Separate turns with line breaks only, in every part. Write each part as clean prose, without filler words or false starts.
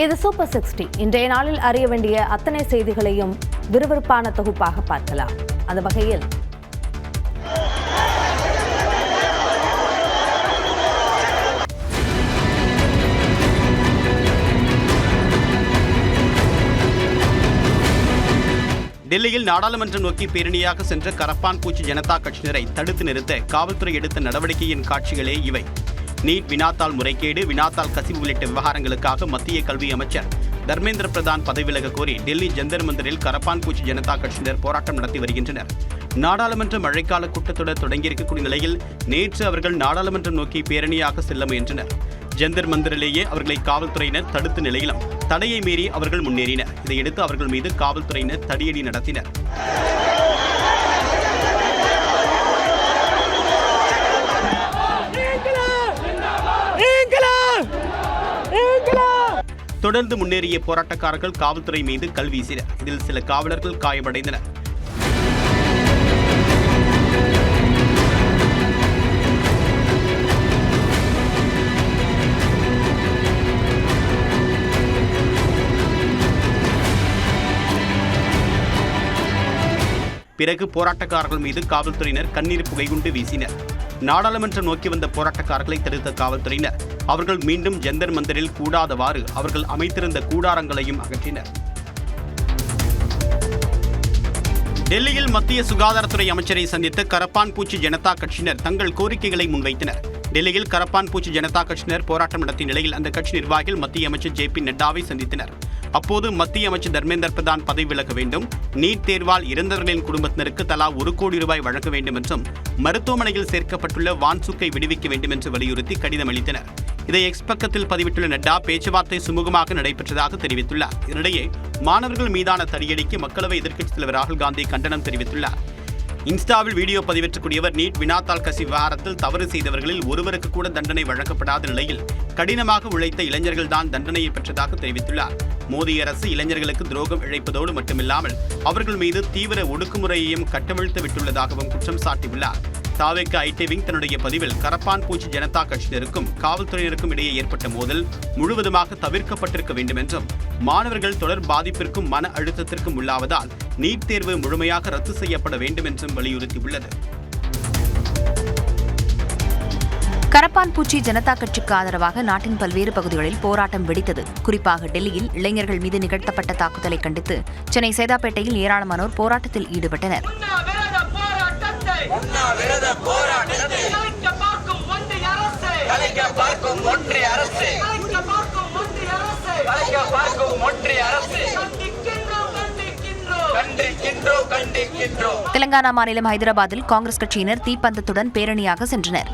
இது சூப்பர் 60. இன்றைய நாளில் அறிய வேண்டிய அத்தனை செய்திகளையும் விறுவிறுப்பான தொகுப்பாக பார்க்கலாம். அந்த வகையில்
டெல்லியில் நாடாளுமன்றம் நோக்கி பேரணியாக சென்ற கரப்பான் பூச்சி ஜனதா கட்சியினரை தடுத்து நிறுத்த காவல்துறை எடுத்த நடவடிக்கையின் காட்சிகளே இவை. நீட் வினாத்தாள் முறைகேடு, வினாத்தாள் கசிவு உள்ளிட்ட விவகாரங்களுக்காக மத்திய கல்வி அமைச்சர் தர்மேந்திர பிரதான் பதவி விலக கோரி டெல்லி ஜந்தர் மந்தரில் கரப்பான் பூச்சி ஜனதா கட்சியினர் போராட்டம் நடத்தி வருகின்றனர். நாடாளுமன்ற மழைக்கால கூட்டத்தொடர் தொடங்கியிருக்கக்கூடிய நிலையில் நேற்று அவர்கள் நாடாளுமன்றம் நோக்கி பேரணியாக செல்ல முயன்றனர். ஜந்தர் மந்தரிலேயே அவர்களை காவல்துறையினர் தடுத்த நிலையிலும் தடையை மீறி அவர்கள் முன்னேறினர். இதையடுத்து அவர்கள் மீது காவல்துறையினர் தடியடி நடத்தினர். தொடர்ந்து முன்னேறிய போராட்டக்காரர்கள் காவல்துறை மீது கல் வீசினர். இதில் சில காவலர்கள் காயமடைந்தனர். பிறகு போராட்டக்காரர்கள் மீது காவல்துறையினர் கண்ணீர் புகைகுண்டு வீசினர். நாடாளுமன்றம் நோக்கி வந்த போராட்டக்காரர்களை தடுத்த காவல்துறையினர் அவர்கள் மீண்டும் ஜந்தர் மந்தரில் கூடாதவாறு அவர்கள் அமைத்திருந்த கூடாரங்களையும் அகற்றினர். டெல்லியில் மத்திய சுகாதாரத்துறை அமைச்சரை சந்தித்த கரப்பான் பூச்சி ஜனதா கட்சியினர் தங்கள் கோரிக்கைகளை முன்வைத்தனர். டெல்லியில் கரப்பான் பூச்சி ஜனதா கட்சியினர் போராட்டம் நடத்திய நிலையில் அந்த கட்சி நிர்வாகிகள் மத்திய அமைச்சர் JP நட்டாவை சந்தித்தனர். அப்போது மத்திய அமைச்சர் தர்மேந்திர பிரதான் பதவி விலக வேண்டும், நீட் தேர்வால் இறந்தவர்களின் குடும்பத்தினருக்கு தலா 1 கோடி ரூபாய் வழங்க வேண்டும் என்றும் மருத்துவமனையில் சேர்க்கப்பட்டுள்ள வான்சுக்கை விடுவிக்க வேண்டும் என்று வலியுறுத்தி கடிதம் அளித்தனர். இதை எக்ஸ் பக்கத்தில் பதிவிட்டுள்ள நட்டா பேச்சுவார்த்தை சுமூகமாக நடைபெற்றதாக தெரிவித்துள்ளார். இதனிடையே மாணவர்கள் மீதான தடியடிக்கு மக்களவை எதிர்க்கட்சித் தலைவர் ராகுல் காந்தி கண்டனம் தெரிவித்துள்ளார். இன்ஸ்டாவில் வீடியோ பதிவேற்றக்கூடியவர் நீட் வினாத்தாள் கசிவு விவகாரத்தில் தவறு செய்தவர்களில் ஒருவருக்கு கூட தண்டனை வழங்கப்படாத நிலையில் கடினமாக உழைத்த இளைஞர்கள் தான் தண்டனையை பெற்றதாக தெரிவித்துள்ளார். மோடி அரசு இளைஞர்களுக்கு துரோகம் இழைப்பதோடு மட்டுமில்லாமல் அவர்கள் மீது தீவிர ஒடுக்குமுறையையும் கட்டவிழ்த்து விட்டுள்ளதாகவும் குற்றம் சாட்டியுள்ளார். தாவேக ஐடி விங் தன்னுடைய பதிவில் கரப்பான் பூச்சி ஜனதா கட்சியினருக்கும் காவல்துறையினருக்கும் இடையே ஏற்பட்ட மோதல் முழுவதுமாக தவிர்க்கப்பட்டிருக்க வேண்டும் என்றும் மாணவர்கள் தொடர் பாதிப்பிற்கும் மன அழுத்தத்திற்கும் உள்ளாவதால் நீட் தேர்வு முழுமையாக ரத்து செய்யப்பட வேண்டும் என்றும் வலியுறுத்தியுள்ளது.
கரப்பான் பூச்சி ஜனதா கட்சிக்கு ஆதரவாக நாட்டின் பல்வேறு பகுதிகளில் போராட்டம் வெடித்தது. குறிப்பாக டெல்லியில் இளைஞர்கள் மீது நிகழ்த்தப்பட்ட தாக்குதலை கண்டித்து சென்னை சேதாப்பேட்டையில் ஏராளமானோர் போராட்டத்தில் ஈடுபட்டனர். தெலங்கானா மாநிலம் ஹைதராபாத்தில் காங்கிரஸ் கட்சியினர் தீப்பந்தத்துடன் பேரணியாக சென்றனர்.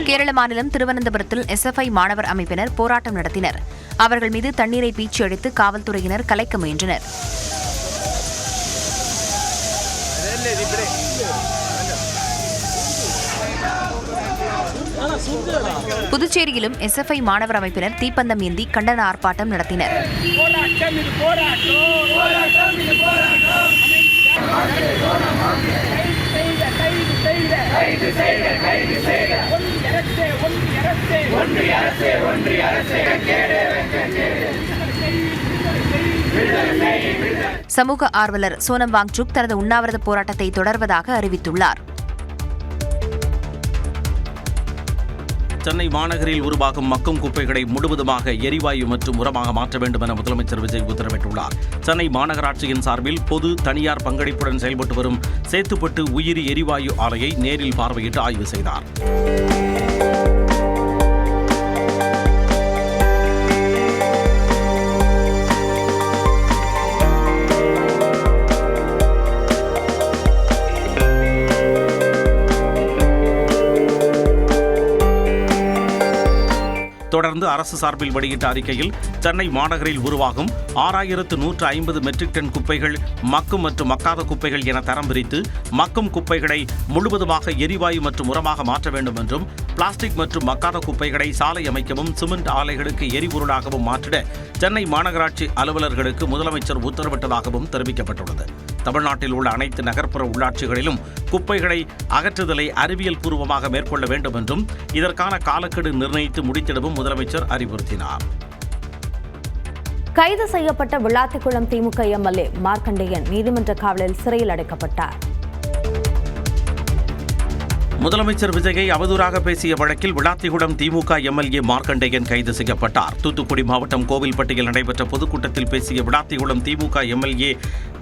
கேரள மாநிலம் திருவனந்தபுரத்தில் SFI மாணவர் அமைப்பினர் போராட்டம் நடத்தினர். அவர்கள் மீது தண்ணீரை பீச்சி அடித்து காவல்துறையினர் கலைக்க முயன்றனர். புதுச்சேரியிலும் SFI மாணவர் அமைப்பினர் தீப்பந்தம் ஏந்தி கண்டன ஆர்ப்பாட்டம் நடத்தினர். சமூக ஆர்வலர் சோனம் வாங்சுக் தனது உண்ணாவிரத போராட்டத்தை தொடர்வதாக அறிவித்துள்ளார்.
சென்னை மாநகரில் உருவாகும் மக்கும் குப்பைகளை முழுவதுமாக எரிவாயு மற்றும் உரமாக மாற்ற வேண்டும் என முதலமைச்சர் விஜய் உத்தரவிட்டுள்ளார். சென்னை மாநகராட்சியின் சார்பில் பொது தனியார் பங்களிப்புடன் செயல்பட்டு வரும் சேத்துப்பட்டு உயிரி எரிவாயு ஆலையை நேரில் பார்வையிட்டு ஆய்வு செய்தார். தொடர்ந்து அரசு சார்பில் வெளியிட்ட அறிக்கையில் சென்னை மாநகரில் உருவாகும் 6150 மெட்ரிக் டன் குப்பைகள் மக்கும் மற்றும் மக்காத குப்பைகள் என தரம் பிரித்து மக்கும் குப்பைகளை முழுவதுமாக எரிவாயு மற்றும் உரமாக மாற்ற வேண்டும் என்றும் பிளாஸ்டிக் மற்றும் மக்காத குப்பைகளை சாலை அமைக்கவும் சிமெண்ட் ஆலைகளுக்கு எரிபொருளாகவும் மாற்றிட சென்னை மாநகராட்சி அலுவலர்களுக்கு முதலமைச்சர் உத்தரவிட்டதாகவும் தெரிவிக்கப்பட்டுள்ளது. தமிழ்நாட்டில் உள்ள அனைத்து நகர்ப்புற உள்ளாட்சிகளிலும் குப்பைகளை அகற்றுதலை அறிவியல் பூர்வமாக மேற்கொள்ள வேண்டும் என்றும் இதற்கான காலக்கெடு நிர்ணயித்து முடித்திடவும் முதலமைச்சர் அறிவுறுத்தினார்.
கைது செய்யப்பட்ட விளாத்திக்குளம் திமுக எம்எல்ஏ மார்க்கண்டேயன் நீதிமன்ற காவலில் சிறையில் அடைக்கப்பட்டார்.
முதலமைச்சர் விஜயை அவதூறாக பேசிய வழக்கில் விளாத்திகுளம் திமுக எம்எல்ஏ மார்க்கண்டேயன் கைது செய்யப்பட்டார். தூத்துக்குடி மாவட்டம் கோவில்பட்டியில் நடைபெற்ற பொதுக்கூட்டத்தில் பேசிய விளாத்திகுளம் திமுக எம்எல்ஏ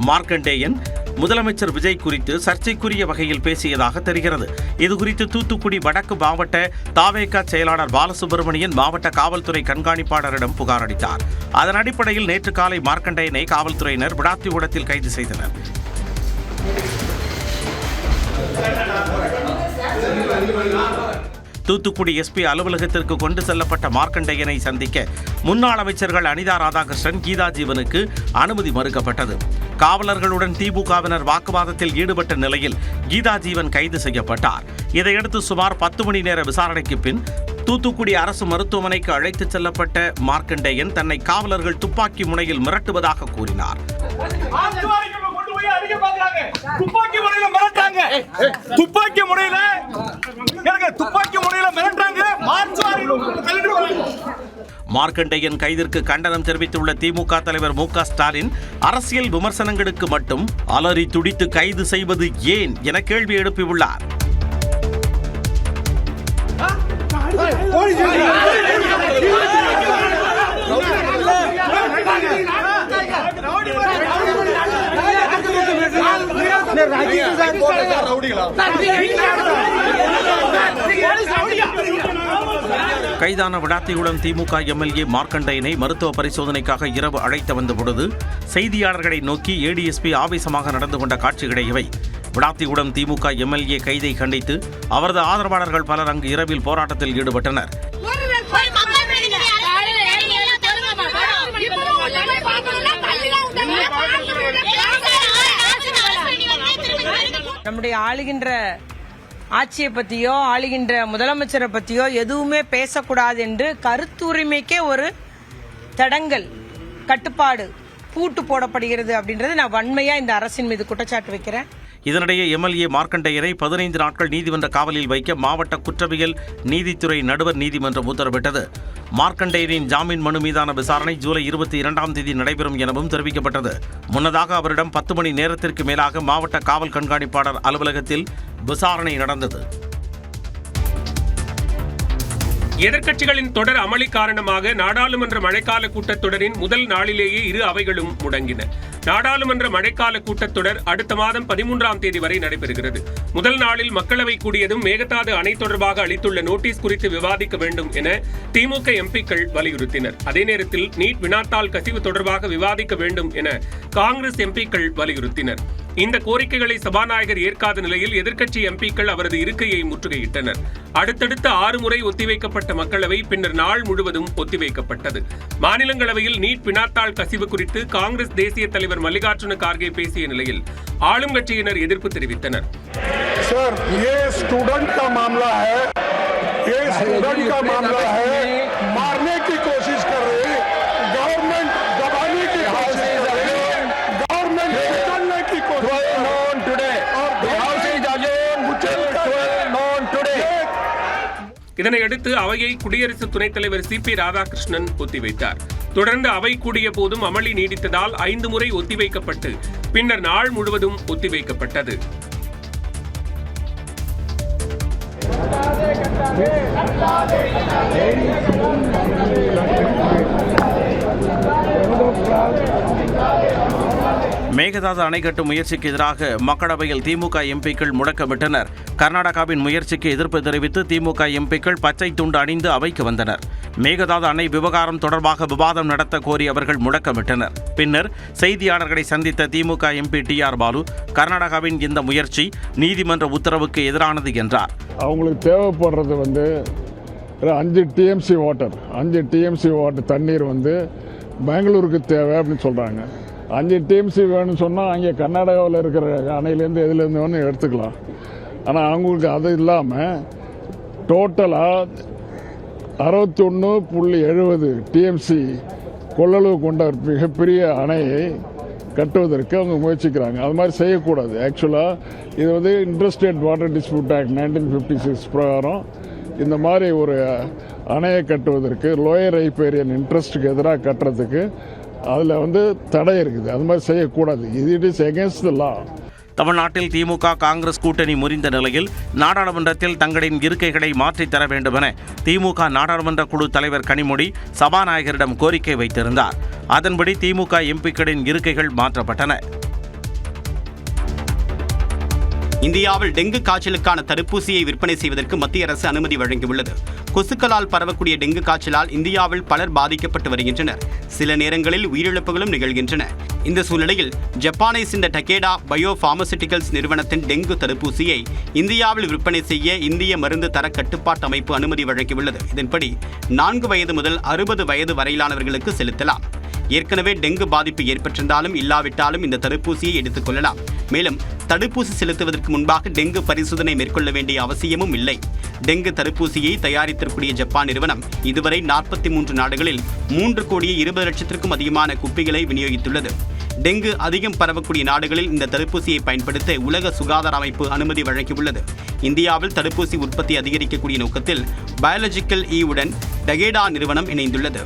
மார்க்கண்டேயன் முதலமைச்சர் விஜய் குறித்து சர்ச்சைக்குரிய வகையில் பேசியதாக தெரிகிறது. இதுகுறித்து தூத்துக்குடி வடக்கு மாவட்ட தாவேகா செயலாளர் பாலசுப்ரமணியன் மாவட்ட காவல்துறை கண்காணிப்பாளரிடம் புகார் அளித்தார். அதன் அடிப்படையில் நேற்று காலை மார்க்கண்டேயனை காவல்துறையினர் விளாத்திகுளத்தில் கைது செய்தனர். தூத்துக்குடி எஸ்பி அலுவலகத்திற்கு கொண்டு செல்லப்பட்ட மார்க்கண்டேயனை சந்திக்க முன்னாள் அமைச்சர்கள் அனிதா ராதாகிருஷ்ணன், கீதா ஜீவனுக்கு அனுமதி மறுக்கப்பட்டது. காவலர்களுடன் திமுகவினர் வாக்குவாதத்தில் ஈடுபட்ட நிலையில் கீதா ஜீவன் கைது செய்யப்பட்டார். இதையடுத்து சுமார் 10 மணி நேர விசாரணைக்கு பின் தூத்துக்குடி அரசு மருத்துவமனைக்கு அழைத்துச் செல்லப்பட்ட மார்க்கண்டேயன் தன்னை காவலர்கள் துப்பாக்கி முனையில் மிரட்டுவதாக கூறினார். மார்க்கண்டேயன் கைதிற்கு கண்டனம் தெரிவித்துள்ள திமுக தலைவர் மு.க. ஸ்டாலின் அரசியல் விமர்சனங்களுக்கு மட்டும் அலறி துடித்து கைது செய்வது ஏன் என கேள்வி எழுப்பியுள்ளார். கைதான விளாத்திகுளம் திமுக எம்எல்ஏ மார்க்கண்டேயனை மருத்துவ பரிசோதனைக்காக இரவு அழைத்து வந்த பொழுது செய்தியாளர்களை நோக்கி ஏடிஎஸ்பி ஆவேசமாக நடந்து கொண்ட காட்சிகளை இவை. விளாத்திகுளம் திமுக எம்எல்ஏ கைதை கண்டித்து அவரது ஆதரவாளர்கள் பலர் அங்கு இரவில் போராட்டத்தில் ஈடுபட்டனர்.
நம்முடைய ஆளுகின்ற ஆட்சியை பற்றியோ ஆளுகின்ற முதலமைச்சரை பற்றியோ எதுவுமே பேசக்கூடாது என்று கருத்துரிமைக்கே ஒரு தடங்கல், கட்டுப்பாடு, பூட்டு போடப்படுகிறது அப்படின்றது நான் வன்மையா இந்த அரசின் மீது குற்றச்சாட்டு வைக்கிறேன்.
இதனிடையே எம்எல்ஏ மார்க்கண்டேயனை 15 நாட்கள் நீதிமன்ற காவலில் வைக்க மாவட்ட குற்றவியல் நீதித்துறை நடுவர் நீதிமன்றம் உத்தரவிட்டது. மார்க்கண்டேயனின் ஜாமீன் மனு மீதான விசாரணை ஜூலை 22ஆம் தேதி நடைபெறும் எனவும் தெரிவிக்கப்பட்டது. முன்னதாக அவரிடம் 10 மணி நேரத்திற்கு மேலாக மாவட்ட காவல் கண்காணிப்பாளர் அலுவலகத்தில் விசாரணை நடந்தது.
எதிர்க்கட்சிகளின் தொடர் அமளி காரணமாக நாடாளுமன்ற மழைக்கால கூட்டத்தொடரின் முதல் நாளிலேயே இரு அவைகளும் முடங்கின. நாடாளுமன்ற மழைக்கால கூட்டத்தொடர் அடுத்த மாதம் 13ஆம் தேதி வரை நடைபெறுகிறது. முதல் நாளில் மக்களவை கூடியதும் மேகதாது அணை தொடர்பாக அளித்துள்ள நோட்டீஸ் குறித்து விவாதிக்க வேண்டும் என திமுக எம்பிக்கள் வலியுறுத்தினர். அதே நேரத்தில் நீட் வினாத்தாள் கசிவு தொடர்பாக விவாதிக்க வேண்டும் என காங்கிரஸ் எம்பிக்கள் வலியுறுத்தினர். இந்த கோரிக்கைகளை சபாநாயகர் ஏற்காத நிலையில் எதிர்க்கட்சி எம்பிக்கள் அவரது இருக்கையை முற்றுகையிட்டனர். அடுத்தடுத்த 6 முறை ஒத்திவைக்கப்பட்ட மக்களவை பின்னர் நாள் முழுவதும் ஒத்திவைக்கப்பட்டது. மாநிலங்களவையில் நீட் வினாத்தாள் கசிவு குறித்து காங்கிரஸ் தேசிய தலைவர் மல்லிகார்ஜுன கார்கே பேசிய நிலையில் ஆளும் கட்சியினர் எதிர்ப்பு தெரிவித்தனர். இதனையடுத்து அவையை குடியரசு துணைத் தலைவர் சி.பி. ராதாகிருஷ்ணன் ஒத்திவைத்தார். தொடர்ந்து அவை கூடிய போதும் அமளி நீடித்ததால் 5 முறை ஒத்திவைக்கப்பட்டு பின்னர் நாள் முழுவதும் ஒத்திவைக்கப்பட்டது.
மேகதாது அணை கட்டும் முயற்சிக்கு எதிராக மக்களவையில் திமுக எம்பிக்கள் முழக்கமிட்டனர். கர்நாடகாவின் முயற்சிக்கு எதிர்ப்பு தெரிவித்து திமுக எம்பிக்கள் பச்சை துண்டு அணிந்து அவைக்கு வந்தனர். மேகதாது அணை விவகாரம் தொடர்பாக விவாதம் நடத்த கோரி அவர்கள் முழக்கமிட்டனர். பின்னர் செய்தியாளர்களை சந்தித்த திமுக எம்பி டி.ஆர். பாலு, கர்நாடகாவின் இந்த முயற்சி நீதிமன்ற உத்தரவுக்கு எதிரானது என்றார்.
அவங்களுக்கு தேவைப்படுறது 5 டிஎம்சி வாட்டர் தண்ணீர் பெங்களூருக்கு தேவை அப்படின்னு சொல்கிறாங்க. 5 டிஎம்சி வேணும்னு சொன்னால் அங்கே கர்நாடகாவில் இருக்கிற அணையிலேருந்து எதுலேருந்து வேணும் எடுத்துக்கலாம். ஆனால் அவங்களுக்கு அது இல்லாமல் டோட்டலாக 61.70 டிஎம்சி கொள்ளளவு கொண்ட மிகப்பெரிய அணையை கட்டுவதற்கு அவங்க முயற்சிக்கிறாங்க. அது மாதிரி செய்யக்கூடாது. ஆக்சுவலாக இது வந்து இன்டர்ஸ்டேட் வாட்டர் டிஸ்பியூட் ஆக்ட் 1956 பிரகாரம் இந்த மாதிரி ஒரு அணையை கட்டுவதற்கு லோயர் ரைப்பேரியன் இன்ட்ரெஸ்ட்டுக்கு எதிராக கட்டுறதுக்கு அதில் வந்து தடை இருக்குது. அது மாதிரி செய்யக்கூடாது. இட் இஸ் எகென்ஸ்ட் த லா.
தமிழ்நாட்டில் திமுக காங்கிரஸ் கூட்டணி முறிந்த நிலையில் நாடாளுமன்றத்தில் தங்களின் இருக்கைகளை மாற்றித் தர வேண்டுமென திமுக நாடாளுமன்ற குழு தலைவர் கனிமொழி சபாநாயகரிடம் கோரிக்கை வைத்திருந்தார். அதன்படி திமுக எம்பிக்களின் இருக்கைகள் மாற்றப்பட்டன.
இந்தியாவில் டெங்கு காய்ச்சலுக்கான தடுப்பூசியை விற்பனை செய்வதற்கு மத்திய அரசு அனுமதி வழங்கியுள்ளது. கொசுக்களால் பரவக்கூடிய டெங்கு காய்ச்சலால் இந்தியாவில் பலர் பாதிக்கப்பட்டு வருகின்றனர். சில நேரங்களில் உயிரிழப்புகளும் நிகழ்கின்றன. இந்த சூழ்நிலையில் ஜப்பானை சேர்ந்த டகேடா பயோ பார்மசூட்டிகல்ஸ் நிறுவனத்தின் டெங்கு தடுப்பூசியை இந்தியாவில் விற்பனை செய்ய இந்திய மருந்து தர கட்டுப்பாட்டு அமைப்பு அனுமதி வழங்கியுள்ளது. இதன்படி 4 வயது முதல் 60 வயது வரையிலானவர்களுக்கு செலுத்தலாம். ஏற்கனவே டெங்கு பாதிப்பு ஏற்பட்டிருந்தாலும் இல்லாவிட்டாலும் இந்த தடுப்பூசியை எடுத்துக் கொள்ளலாம். மேலும் தடுப்பூசி செலுத்துவதற்கு முன்பாக டெங்கு பரிசோதனை மேற்கொள்ள வேண்டிய அவசியமும் இல்லை. டெங்கு தடுப்பூசியை தயாரித்திருக்கூடிய ஜப்பான் நிறுவனம் இதுவரை 43 நாடுகளில் 3,20,00,000-க்கும் அதிகமான குப்பிகளை விநியோகித்துள்ளது. டெங்கு அதிகம் பரவக்கூடிய நாடுகளில் இந்த தடுப்பூசியை பயன்படுத்த உலக சுகாதார அமைப்பு அனுமதி வழங்கியுள்ளது. இந்தியாவில் தடுப்பூசி உற்பத்தி அதிகரிக்கக்கூடிய நோக்கத்தில் பயாலஜிக்கல் உடன் டகேடா நிறுவனம் இணைந்துள்ளது.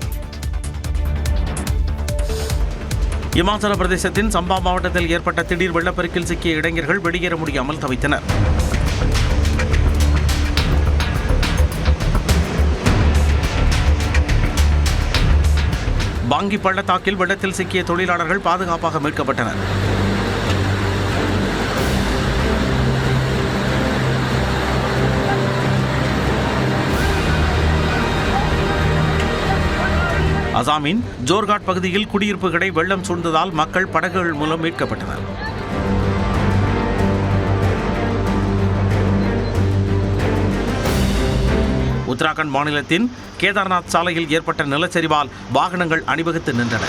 இமாச்சல பிரதேசத்தின் சம்பா மாவட்டத்தில் ஏற்பட்ட திடீர் வெள்ளப்பெருக்கில் சிக்கிய இளைஞர்கள் வெளியேற முடியாமல் தவித்தனர். பாங்கி பள்ளத்தாக்கில் வெள்ளத்தில் சிக்கிய தொழிலாளர்கள் பாதுகாப்பாக மீட்கப்பட்டனர். அசாமின் ஜோர்காட் பகுதியில் குடியிருப்புகளை வெள்ளம் சூழ்ந்ததால் மக்கள் படகுகள் மூலம் மீட்கப்பட்டனர். உத்தராகண்ட் மாநிலத்தின் கேதார்நாத் சாலையில் ஏற்பட்ட நிலச்சரிவால் வாகனங்கள் அணிவகுத்து நின்றன.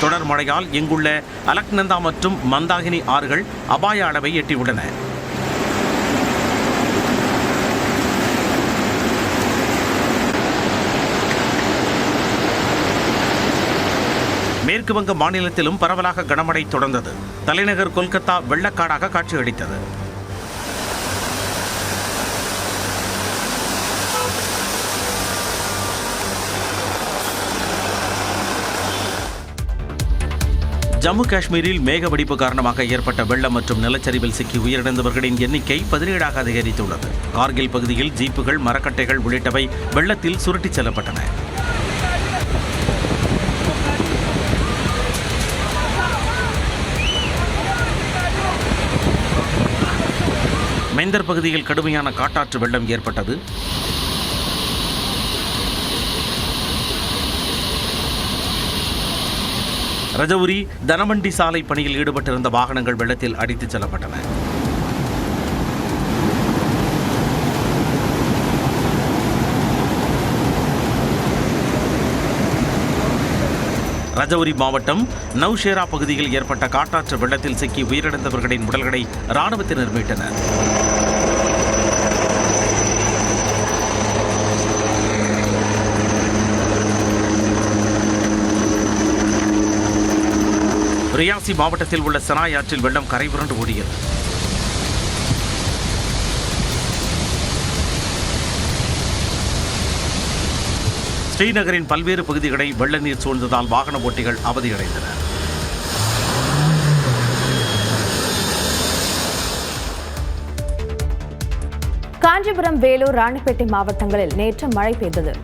தொடர் மழையால் இங்குள்ள அலக்நந்தா மற்றும் மந்தாகினி ஆறுகள் அபாய அளவை எட்டியுள்ளன. மேற்கு வங்க மாநிலத்திலும் பரவலாக கனமழை தொடர்ந்தது. தலைநகர் கொல்கத்தா வெள்ளக்காடாக காட்சியளித்தது. ஜம்மு காஷ்மீரில் மேக வெடிப்பு காரணமாக ஏற்பட்ட வெள்ளம் மற்றும் நிலச்சரிவில் சிக்கி உயிரிழந்தவர்களின் எண்ணிக்கை 17ஆக அதிகரித்துள்ளது. கார்கில் பகுதியில் ஜீப்புகள், மரக்கட்டைகள் உள்ளிட்டவை வெள்ளத்தில் சுருட்டிச் செல்லப்பட்டன. மெந்தர் பகுதியில் கடுமையான காட்டாற்று வெள்ளம் ஏற்பட்டது. ரஜௌரி தனமண்டி சாலை பணியில் ஈடுபட்டிருந்த வாகனங்கள் வெள்ளத்தில் அடித்துச் செல்லப்பட்டன. ரஜௌரி மாவட்டம் நவ்ஷேரா பகுதியில் ஏற்பட்ட காட்டாற்று வெள்ளத்தில் சிக்கி உயிரிழந்தவர்களின் உடல்களை இராணுவத்தினர் மீட்டனர். ரியாசி மாவட்டத்தில் உள்ள சனாய் ஆற்றில் வெள்ளம் கரை புரண்டு ஓடியது. ஸ்ரீநகரின் பல்வேறு பகுதிகளை வெள்ள நீர் சூழ்ந்ததால் வாகன ஓட்டிகள் அவதியடைந்தனர்.
காஞ்சிபுரம், வேலூர், ராணிப்பேட்டை மாவட்டங்களில் நேற்று மழை பெய்தது.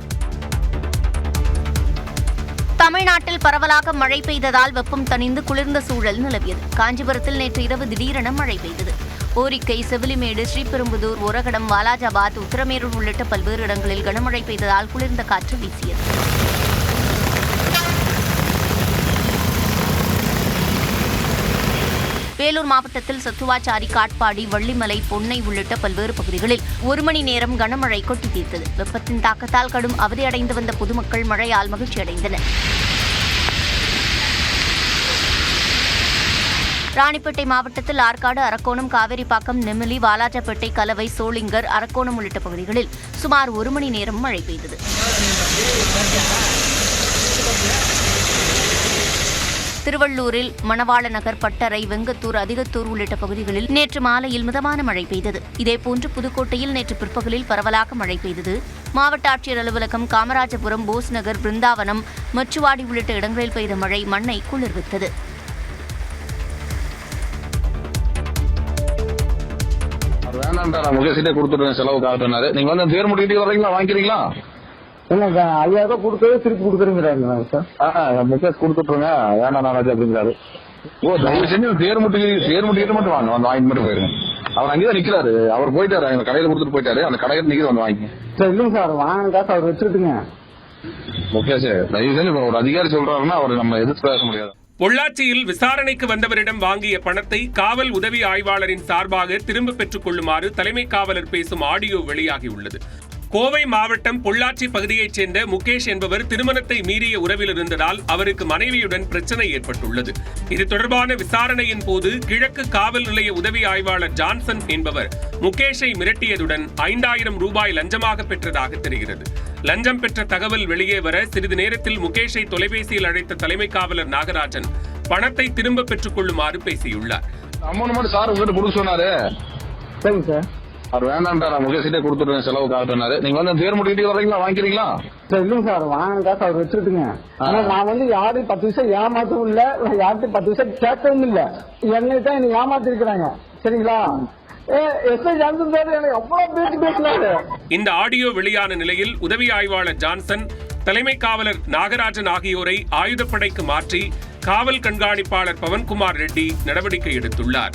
தமிழ்நாட்டில் பரவலாக மழை பெய்ததால் வெப்பம் தணிந்து குளிர்ந்த சூழல் நிலவியது. காஞ்சிபுரத்தில் நேற்று இரவு திடீரென மழை பெய்தது. ஓரிக்கை, செவிலிமேடு, ஸ்ரீபெரும்புதூர், ஒரகடம், வாலாஜாபாத், உத்தரமேரூர் உள்ளிட்ட பல்வேறு இடங்களில் கனமழை பெய்ததால் குளிர்ந்த காற்று வீசியது. வேலூர் மாவட்டத்தில் சத்துவாச்சாரி, காட்பாடி, வள்ளிமலை, பொன்னை உள்ளிட்ட பல்வேறு பகுதிகளில் 1 மணி நேரம் கனமழை கொட்டி தீர்த்தது. வெப்பத்தின் தாக்கத்தால் கடும் அவதியடைந்து வந்த பொதுமக்கள் மழையால் மகிழ்ச்சியடைந்தனர். ராணிப்பேட்டை மாவட்டத்தில் ஆற்காடு, அரக்கோணம், காவேரிப்பாக்கம், நெமிலி, வாலாஜாப்பேட்டை, கலவை, சோளிங்கர், அரக்கோணம் உள்ளிட்ட பகுதிகளில் சுமார் 1 மணி நேரம் மழை பெய்தது. திருவள்ளூரில் மணவாள நகர், பட்டறை, வெங்கத்தூர், அதிகத்தூர் உள்ளிட்ட பகுதிகளில் நேற்று மாலையில் மிதமான மழை பெய்தது. இதேபோன்று புதுக்கோட்டையில் நேற்று பிற்பகலில் பரவலாக மழை பெய்தது. மாவட்ட ஆட்சியர் அலுவலகம், காமராஜபுரம், போஸ் நகர், பிருந்தாவனம், மச்சுவாடி உள்ளிட்ட இடங்களில் பெய்த மழை மண்ணை குளிர்வித்தது.
முகேஷிட்டே கொடுத்துருவேன் செலவு காட்டுனாரு. நீங்க வந்து தேர் முடிக்கிட்டு வர்றீங்களா, வாங்கிக்கிறீங்களா?
5000 ரூபாய் கொடுக்கவே திருப்பி கொடுக்குறீங்கிறாங்க சார்.
முகேஷ் கொடுத்துட்டுருங்க, வேணாம் நாராஜ் அப்படிங்கிறாரு. தயவு செஞ்சு தேர் முட்டிக்கிட்டு மட்டும் வாங்க, வந்து வாங்கிட்டு மட்டும் போயிருங்க. அவர் அங்கேதான் நிக்கிறாரு, அவர் போயிட்டாரு, எங்க கடையில கொடுத்துட்டு போயிட்டாரு. அந்த கடையில நிக்கிற வந்து வாங்கிங்க
சார். இல்லைங்க சார், வாங்க காசு அவர் வச்சுட்டுங்க.
முகேஷ் தயவு செஞ்சு ஒரு அதிகாரி சொல்றாருன்னா அவர் நம்ம எதிர்த்து பேச முடியாது.
பொள்ளாச்சியில் விசாரணைக்கு வந்தவரிடம் வாங்கிய பணத்தை காவல் உதவி ஆய்வாளரின் சார்பாக திரும்ப பெற்றுக் கொள்ளுமாறு தலைமை காவலர் பேசும் ஆடியோ வெளியாகியுள்ளது. கோவை மாவட்டம் பொள்ளாச்சி பகுதியைச் சேர்ந்த முகேஷ் என்பவர் திருமணத்தை மீறிய உறவில் இருந்ததால் அவருக்கு மனைவியுடன் பிரச்சனை ஏற்பட்டுள்ளது. இது தொடர்பான விசாரணையின் போது கிழக்கு காவல் நிலைய உதவி ஆய்வாளர் ஜான்சன் என்பவர் முகேஷை மிரட்டியதுடன் 5000 ரூபாய் லஞ்சமாக பெற்றதாக தெரிகிறது. லஞ்சம் பெற்ற தகவல் வெளியே வர சிறிது நேரத்தில் முகேஷை தொலைபேசியில் அழைத்த தலைமை காவலர் நாகராஜன் பணத்தை திரும்ப பெற்றுக் கொள்ளுமாறு பேசியுள்ளார்.
அமௌண்ட் மட்டும் சார் உங்ககிட்ட கொடுக்க சொன்னாரு.
சரிங்க சார்.
அவர் வேண்டாம்டா, முகேஷிட்டே கொடுத்துருவேன் செலவு காட்டுனாரு. நீங்க வந்து தேர் முடிக்கிட்டு வர்றீங்களா, வாங்கிக்கிறீங்களா?
சார் இல்லைங்க சார், வாங்க காசு அவர் வச்சுட்டுங்க. ஆனா நான் வந்து யாரையும் 10 விஷயம் ஏமாற்றவும் இல்ல, யார்கிட்டையும் 10 விஷயம் கேட்கவும் இல்ல. என்னை தான் என்னை ஏமாத்திருக்கிறாங்க. சரிங்களா?
இந்த ஆடியோ வெளியான நிலையில் உதவி ஆய்வாளர் ஜான்சன், தலைமை காவலர் நாகராஜன் ஆகியோரை ஆயுதப்படைக்கு மாற்றி காவல் கண்காணிப்பாளர் பவன்குமார் ரெட்டி நடவடிக்கை எடுத்துள்ளார்.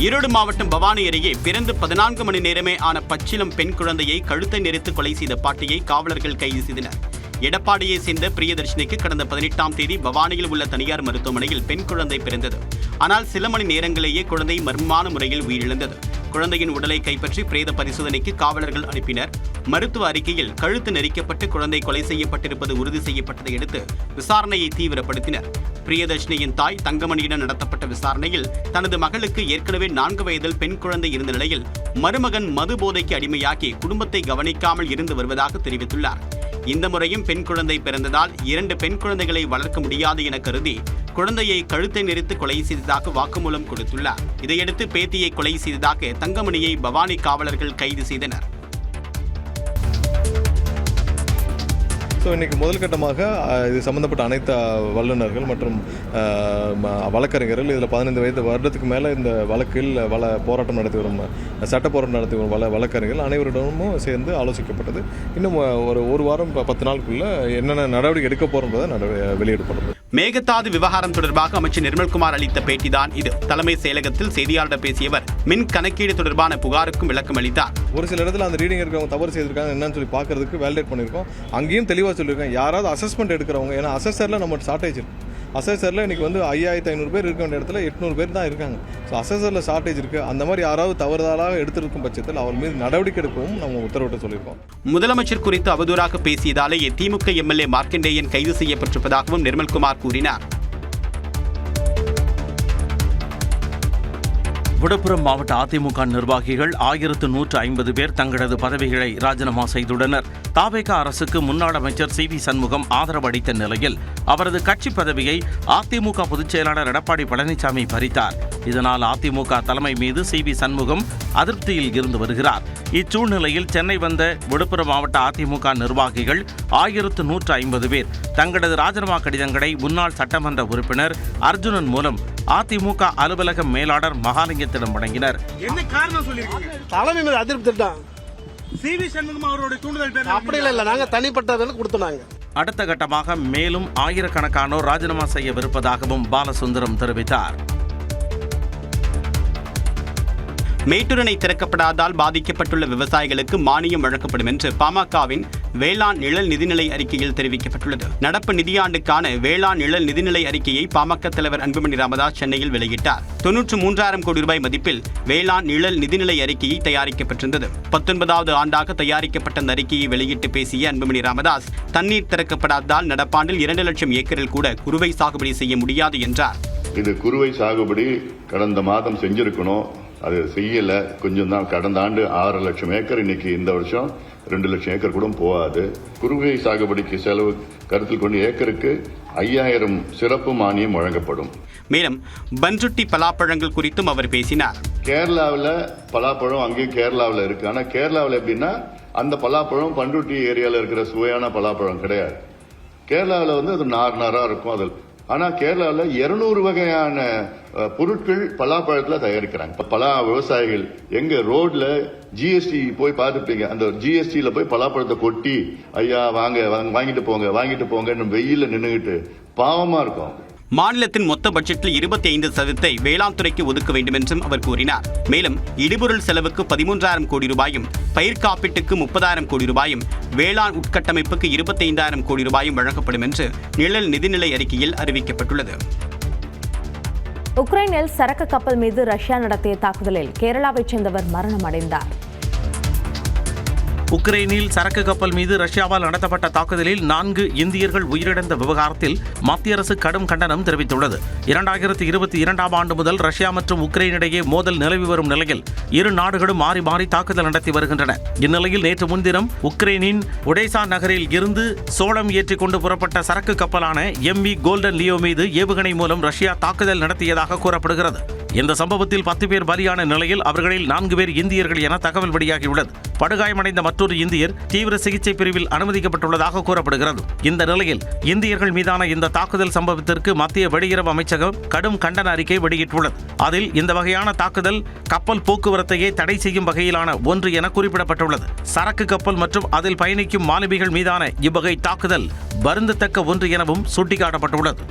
ஈரோடு மாவட்டம் பவானி அருகே பிறந்து 14 மணி நேரமே ஆன பச்சிளம் பெண் குழந்தையை கழுத்தை நெரித்து கொலை செய்த பாட்டியை காவலர்கள் கைது செய்தனர். எடப்பாடியை சேர்ந்த பிரியதர்ஷினிக்கு கடந்த 18ஆம் தேதி பவானியில் உள்ள தனியார் மருத்துவமனையில் பெண் குழந்தை பிறந்தது. ஆனால் சில மணி நேரங்களிலேயே குழந்தை மர்மமான முறையில் உயிரிழந்தது. குழந்தையின் உடலை கைப்பற்றி பிரேத பரிசோதனைக்கு காவலர்கள் அனுப்பினர். மருத்துவ அறிக்கையில் கழுத்து நெரிக்கப்பட்டு குழந்தை கொலை செய்யப்பட்டிருப்பது உறுதி செய்யப்பட்டதை அடுத்து விசாரணையை தீவிரப்படுத்தினர். பிரியதர்ஷினியின் தாய் தங்கமணியிடம் நடத்தப்பட்ட விசாரணையில் தனது மகளுக்கு ஏற்கனவே 4 வயதில் பெண் குழந்தை இருந்த நிலையில் மருமகன் மது போதைக்கு அடிமையாக்கி குடும்பத்தை கவனிக்காமல் இருந்து வருவதாக தெரிவித்துள்ளார். இந்த முறையும் பெண் குழந்தை பிறந்ததால் 2 பெண் குழந்தைகளை வளர்க்க முடியாது என கருதி குழந்தையை கழுத்தை நெரித்து கொலை செய்ததாக வாக்குமூலம் கொடுத்துள்ளார். இதையடுத்து பேத்தியை கொலை செய்ததாக தங்கமணியை பவானி காவலர்கள் கைது செய்தனர்.
ஸோ இன்றைக்கி முதல் கட்டமாக இது சம்மந்தப்பட்ட அனைத்து வல்லுநர்கள் மற்றும் வழக்கறிஞர்கள் இதில் 15 வருடத்துக்கு மேலே இந்த வழக்கில் போராட்டம் நடத்தி வரும் சட்ட போராட்டம் நடத்தி வரும் வழக்கறிஞர்கள் அனைவரிடமும் சேர்ந்து ஆலோசிக்கப்பட்டது. இன்னும் ஒரு வாரம் 10 நாளுக்குள்ள என்னென்ன நடவடிக்கை எடுக்க போகிறோன்றதை வெளியிடப்படும்.
மேகதாது விவகாரம் தொடர்பாக அமைச்சர் நிர்மல்குமார் அளித்த பேட்டிதான் இது. தலைமை செயலகத்தில் செய்தியாளர் பேசியவர் மின் கணக்கீடு தொடர்பான புகாருக்கும் விளக்கம் அளித்தார்.
ஒரு சில இடத்துல அந்த ரீடிங் இருக்கிறவங்க தவறு செய்திருக்காங்க என்னன்னு சொல்லி பார்க்கறதுக்கு வேலிடேட் பண்ணியிருக்கோம். அங்கேயும் தெளிவாக சொல்லியிருக்கேன், யாராவது அசஸ்மெண்ட் எடுக்கிறவங்க, ஏன்னா அசஸரில் நம்ம ஷார்ட்டேஜ் இருக்குது. அசஸரில் இன்றைக்கி வந்து 5500 பேர் இருக்க வேண்டிய இடத்துல 800 பேர் தான் இருக்காங்க. ஸோ அசஸரில் ஷார்ட்டேஜ் இருக்குது. அந்த மாதிரி யாராவது தவறுதலாக எடுத்திருக்கும் பட்சத்தில் அவர் மீது நடவடிக்கை எடுக்கவும் நம்ம உத்தரவிட்டு சொல்லியிருக்கோம்.
முதலமைச்சர் குறித்து அவதூறாக பேசியதாலேயே திமுக எம்எல்ஏ மார்க்கண்டேயன் கைது செய்யப்பட்டிருப்பதாகவும் நிர்மல்குமார் கூறினார்.
விழுப்புரம் மாவட்ட அதிமுக நிர்வாகிகள் 1150 பேர் தங்களது பதவிகளை ராஜினாமா செய்துள்ளனர். தாவேகா அரசுக்கு முன்னாள் அமைச்சர் சி.வி. சண்முகம் ஆதரவு அளித்த நிலையில் அவரது கட்சி பதவியை அதிமுக பொதுச் செயலாளர் எடப்பாடி பழனிசாமி பறித்தார். இதனால் அதிமுக தலைமை மீது சி.வி. சண்முகம் அதிருப்தியில் இருந்து வருகிறார். இச்சூழ்நிலையில் சென்னை வந்த விழுப்புரம் மாவட்ட அதிமுக நிர்வாகிகள் 1150 பேர் தங்களது ராஜினாமா கடிதங்களை முன்னாள் சட்டமன்ற உறுப்பினர் அர்ஜுனன் மூலம் அதிமுக அலுவலக மேலாளர் மகாலிங்கத்திடம் வழங்கினர்.
என்ன காரணம் சொல்லிருக்கீங்க? தலைமை மீது அதிருப்தி தான். சி.வி. சண்முகம் அவருடைய தூண்டுதல் பேர் அப்படி இல்ல, நாங்க தனிப்பட்டதுன்னு கொடுத்தாங்க.
அடுத்த கட்டமாக மேலும் ஆயிரக்கணக்கானோர் ராஜினாமா செய்யவிருப்பதாகவும் பாலசுந்தரம் தெரிவித்தார்.
மேட்டூர் அணை திறக்கப்படாததால் பாதிக்கப்பட்டுள்ள விவசாயிகளுக்கு மானியம் வழங்கப்படும் என்று பாமகவின் வேளாண் நிழல் நிதிநிலை அறிக்கையில் தெரிவிக்கப்பட்டுள்ளது. நடப்பு நிதியாண்டுக்கான வேளாண் நிழல் நிதிநிலை அறிக்கையை பாமக தலைவர் அன்புமணி ராமதாஸ் சென்னையில் வெளியிட்டார். 93,000 கோடி ரூபாய் மதிப்பில் வேளாண் நிழல் நிதிநிலை அறிக்கையை தயாரிக்கப்பட்டிருந்தது. 19வது ஆண்டாக தயாரிக்கப்பட்ட அந்த அறிக்கையை வெளியிட்டு பேசிய அன்புமணி ராமதாஸ், தண்ணீர் திறக்கப்படாததால் நடப்பாண்டில் 2 லட்சம் ஏக்கரில் கூட குறுவை சாகுபடி செய்ய முடியாது என்றார்.
இது குறுவை சாகுபடி கடந்த மாதம் செஞ்சிருக்கணும், அது செய்யல. கொஞ்சம் தான். கடந்த ஆண்டு 6 லட்சம் ஏக்கர், இன்னைக்கு இந்த வருஷம் 2 லட்சம் ஏக்கர் கூட போகாது. குறுவை சாகுபடிக்கு செலவு கருத்தில் கொண்டு ஏக்கருக்கு 5000 சிறப்பு மானியம் வழங்கப்படும்.
மேலும் பன்ருட்டி பலாப்பழங்கள் குறித்தும் அவர் பேசினார்.
கேரளாவில் பலாப்பழம் அங்கேயும் கேரளாவில் இருக்கு. ஆனால் கேரளாவில் எப்படின்னா அந்த பலாப்பழம் பன்ருட்டி ஏரியாவில் இருக்கிற சுவையான பலாப்பழம் கிடையாது. கேரளாவில் வந்து அது நாரா இருக்கும். அதில் ஆனா கேரளாவில் 200 வகையான பொருட்கள் பலாப்பழத்துல தயாரிக்கிறாங்க. பலா விவசாயிகள் எங்க ரோட்ல ஜிஎஸ்டி போய் பார்த்துப்பீங்க. அந்த ஜிஎஸ்டியில போய் பலாப்பழத்தை கொட்டி ஐயா வாங்கிட்டு போங்க வெயில நின்றுகிட்டு பாவமா இருக்கும்.
மாநிலத்தின் மொத்த பட்ஜெட்டில் 25% வேளாண் துறைக்கு ஒதுக்க வேண்டும் என்றும் அவர் கூறினார். மேலும் இடுபொருள் செலவுக்கு 13,000 கோடி ரூபாயும், பயிர் காப்பீட்டுக்கு 30,000 கோடி ரூபாயும், வேளாண் உட்கட்டமைப்புக்கு 25,000 கோடி ரூபாயும் வழங்கப்படும் என்று நிழல் நிதிநிலை அறிக்கையில் அறிவிக்கப்பட்டுள்ளது.
உக்ரைனில் சரக்கு கப்பல் மீது ரஷ்யா நடத்திய தாக்குதலில் கேரளாவைச் சேர்ந்தவர் மரணமடைந்தார்.
உக்ரைனில் சரக்கு கப்பல் மீது ரஷ்யாவால் நடத்தப்பட்ட தாக்குதலில் 4 இந்தியர்கள் உயிரிழந்த விவகாரத்தில் மத்திய அரசு கடும் கண்டனம் தெரிவித்துள்ளது. 2022ஆம் ஆண்டு முதல் ரஷ்யா மற்றும் உக்ரைன் இடையே மோதல் நிலவி வரும் நிலையில் இரு நாடுகளும் மாறி மாறி தாக்குதல் நடத்தி வருகின்றன. இந்நிலையில் நேற்று முன்தினம் உக்ரைனின் ஒடேசா நகரில் இருந்து சோளம் ஏற்றிக் கொண்டு புறப்பட்ட சரக்கு கப்பலான MV கோல்டன் லியோ மீது ஏவுகணை மூலம் ரஷ்யா தாக்குதல் நடத்தியதாக கூறப்படுகிறது. இந்த சம்பவத்தில் 10 பேர் பலியான நிலையில் அவர்களில் 4 பேர் இந்தியர்கள் என தகவல் வெளியாகியுள்ளது. படுகாயமடைந்த மற்றொரு இந்தியர் தீவிர சிகிச்சை பிரிவில் அனுமதிக்கப்பட்டுள்ளதாக கூறப்படுகிறது. இந்த நிலையில் இந்தியர்கள் மீதான இந்த தாக்குதல் சம்பவத்திற்கு மத்திய வெளியுறவு அமைச்சகம் கடும் கண்டன அறிக்கை வெளியிட்டுள்ளது. அதில் இந்த வகையான தாக்குதல் கப்பல் போக்குவரத்தையே தடை செய்யும் வகையிலான ஒன்று என குறிப்பிடப்பட்டுள்ளது. சரக்கு கப்பல் மற்றும் அதில் பயணிக்கும் மாலுமிகள் மீதான இவ்வகை தாக்குதல் வருந்தத்தக்க ஒன்று எனவும் சுட்டிக்காட்டப்பட்டுள்ளது.